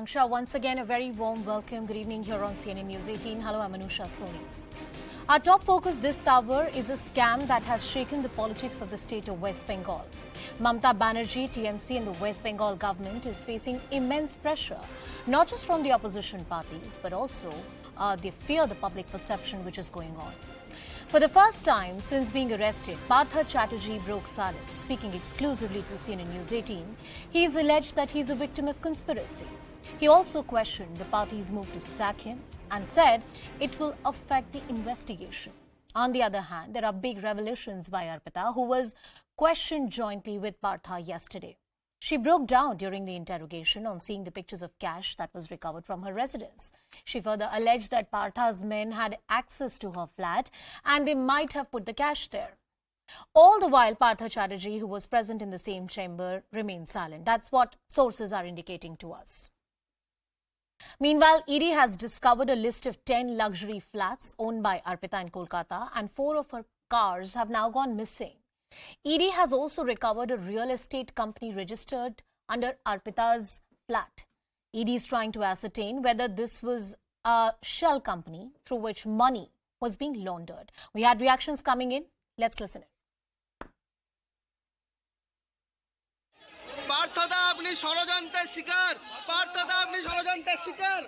Akanksha. Once again, a very warm welcome. Good evening here on CNN News 18. Hello, I'm Anusha Soni. Our top focus this hour is a scam that has shaken the politics of the state of West Bengal. Mamata Banerjee, TMC and the West Bengal government is facing immense pressure, not just from the opposition parties, but also they fear the public perception which is going on. For the first time since being arrested, Partha Chatterjee broke silence. Speaking exclusively to CNN News 18, he is alleged that he is a victim of conspiracy. He also questioned the party's move to sack him and said it will affect the investigation. On the other hand, there are big revelations by Arpita, who was questioned jointly with Partha yesterday. She broke down during the interrogation on seeing the pictures of cash that was recovered from her residence. She further alleged that Partha's men had access to her flat and they might have put the cash there. All the while, Partha Chatterjee, who was present in the same chamber, remained silent. That's what sources are indicating to us. Meanwhile, ED has discovered a list of 10 luxury flats owned by Arpita in Kolkata, and 4 of her cars have now gone missing. ED has also recovered a real estate company registered under Arpita's flat. ED is trying to ascertain whether this was a shell company through which money was being laundered. We had reactions coming in. Let's listen in. পার্থদা আপনি ষড়যন্ত্রের শিকার পার্থদা আপনি ষড়যন্ত্রের শিকার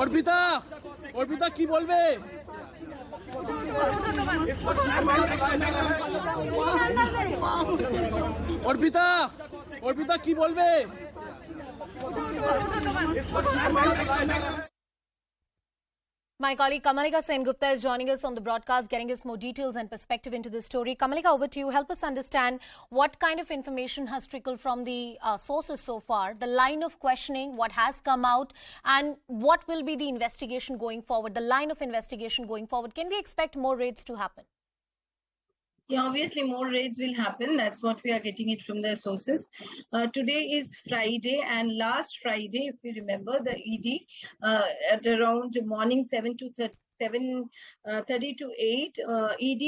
অর্পিতা অর্পিতা কি বলবে অর্পিতা অর্পিতা কি বলবে My colleague Kamalika Sengupta is joining us on the broadcast, getting us more details and perspective into this story. Kamalika, over to you. Help us understand what kind of information has trickled from the sources so far, the line of questioning, what has come out, and what will be the investigation going forward, the line of investigation going forward. Can we expect more raids to happen? Yeah, obviously more raids will happen. That's what we are getting it from their sources. Today is Friday, and last Friday, if you remember, the ED at around morning 7:30 to 8, ED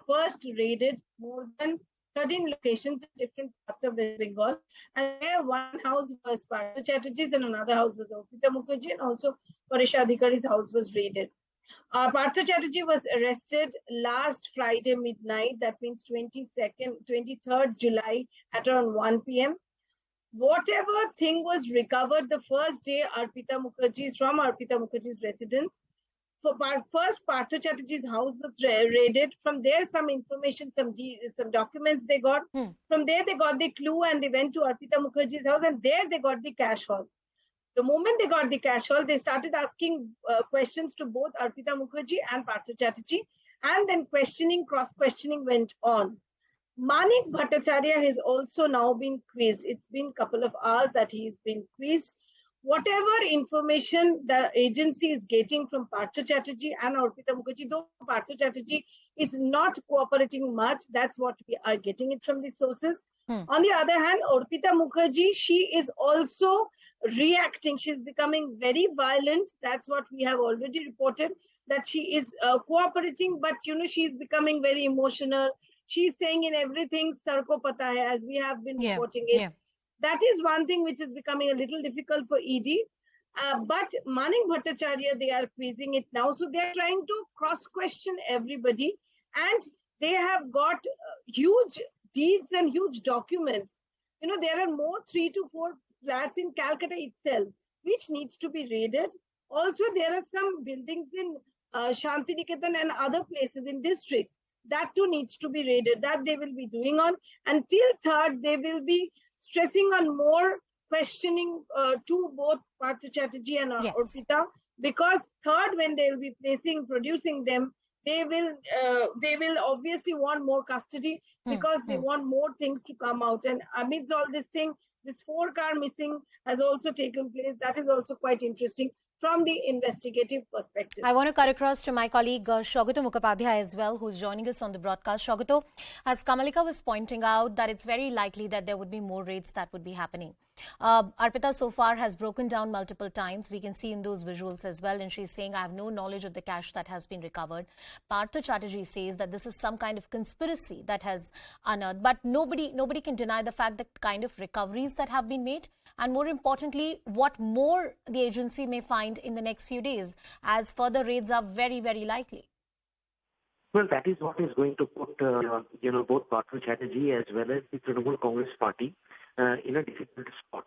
first raided more than 13 locations in different parts of West Bengal, and where one house was Partha Chatterjee's and another house was Arpita Mukherjee, and also Parisha Adhikari's house was raided. Partha Chatterjee was arrested last Friday midnight, that means 23rd July at around 1 p.m. Whatever thing was recovered the first day from Arpita Mukherjee's residence, first Partha Chatterjee's house was raided. From there, some information, some documents they got. From there, they got the clue and they went to Arpita Mukherjee's house, and there they got the cash haul. The moment they got the cash haul, they started asking questions to both Arpita Mukherjee and Partha Chatterjee, and then cross-questioning went on. Manik Bhattacharya has also now been quizzed. It's been a couple of hours that he's been quizzed. Whatever information the agency is getting from Partha Chatterjee and Arpita Mukherjee, though Partha Chatterjee is not cooperating much, that's what we are getting it from the sources. On the other hand, Arpita Mukherjee, she is also reacting. She's becoming very violent. That's what we have already reported, that she is cooperating, but she's becoming very emotional. She's saying in everything, "Sar ko pata hai," as we have been reporting it. That is one thing which is becoming a little difficult for ED. But Manik Bhattacharya, they are quizzing it now. So they are trying to cross-question everybody. And they have got huge deeds and huge documents. There are more 3 to 4 flats in Calcutta itself, which needs to be raided. Also, there are some buildings in Shantiniketan and other places in districts. That too needs to be raided. That they will be doing on. Until 3rd, they will be stressing on more questioning to both Partha Chatterjee and Arpita, because 3rd, when they will be producing them, they will obviously want more custody, because they want more things to come out. And amidst all this thing, this 4 car missing has also taken place. That is also quite interesting. from the investigative perspective. I want to cut across to my colleague Shaugato Mukherjee as well, who's joining us on the broadcast. Shaugato, as Kamalika was pointing out, that it's very likely that there would be more raids that would be happening. Arpita so far has broken down multiple times. We can see in those visuals as well. And she's saying, I have no knowledge of the cash that has been recovered. Partha Chatterjee says that this is some kind of conspiracy that has unearthed. But nobody can deny the fact that kind of recoveries that have been made. And more importantly, what more the agency may find in the next few days, as further raids are very, very likely. Well, that is what is going to put, both Partha Chatterjee as well as the Trinamool Congress party in a difficult spot.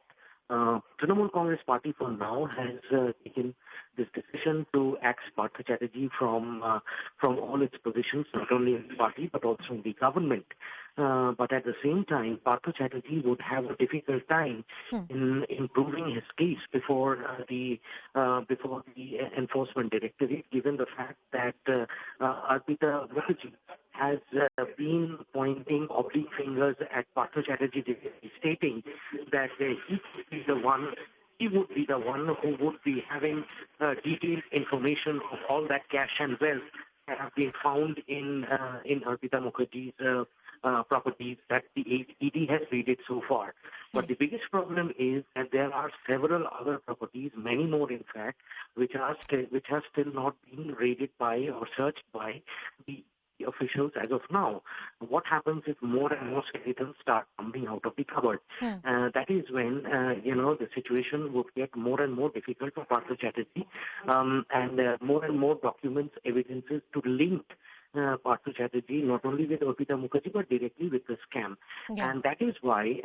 Trinamool Congress party for now has taken this decision to axe Partha Chatterjee from all its positions, not only in the party but also in the government. But at the same time, Partha Chatterjee would have a difficult time in proving his case before the Enforcement Directorate, given the fact that Arpita Mukherjee has been pointing oblique fingers at Partha Chatterjee, stating that he would be the one who would be having detailed information of all that cash and wealth that have been found in Arpita Mukherjee's properties that the ED has raided so far. But the biggest problem is that there are several other properties, many more in fact, which are still not being raided by or searched by the officials as of now. What happens if more and more skeletons start coming out of the cupboard? That is when the situation would get more and more difficult for Partha Chatterjee, and more and more documents, evidences to link Partha Chatterjee not only with Arpita Mukherjee but directly with the scam. Yeah. And that is why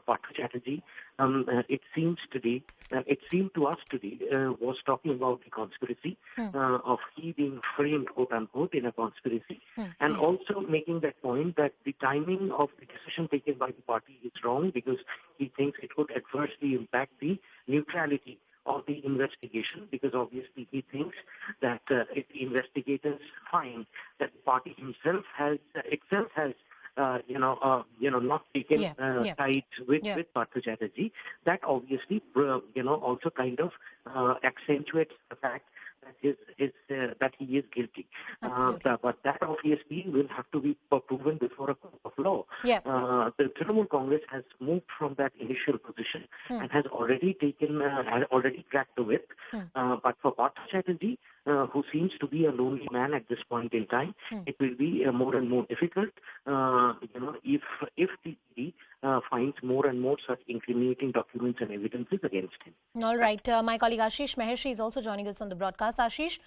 Partha Chatterjee, it seemed to us today, was talking about the conspiracy of he being framed, quote unquote, in a conspiracy, and also making that point that the timing of the decision taken by the party is wrong because he thinks it could adversely impact the neutrality of the investigation, because obviously he thinks that if the investigators find that the party itself has not taken sides with Partha Chatterjee, that obviously also kind of accentuates the fact that he is guilty. But that obviously will have to be proven before a court of law. Yeah. The Trinamool Congress has moved from that initial position and has already cracked the whip. But for Partha Chatterjee, who seems to be a lonely man at this point in time, it will be more and more difficult. If the ED finds more and more such incriminating documents and evidences against him. All right. My colleague Ashish Maheshi is also joining us on the broadcast. Ashish,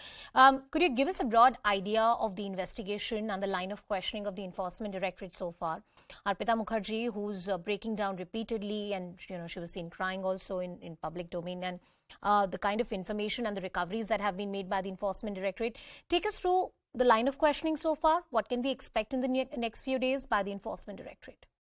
could you give us a broad idea of the investigation and the line of questioning of the Enforcement Directorate so far? Arpita Mukherjee, who's breaking down repeatedly, and she was seen crying also in public domain, and the kind of information and the recoveries that have been made by the Enforcement Directorate. Take us through the line of questioning so far. What can we expect in the next few days by the Enforcement Directorate?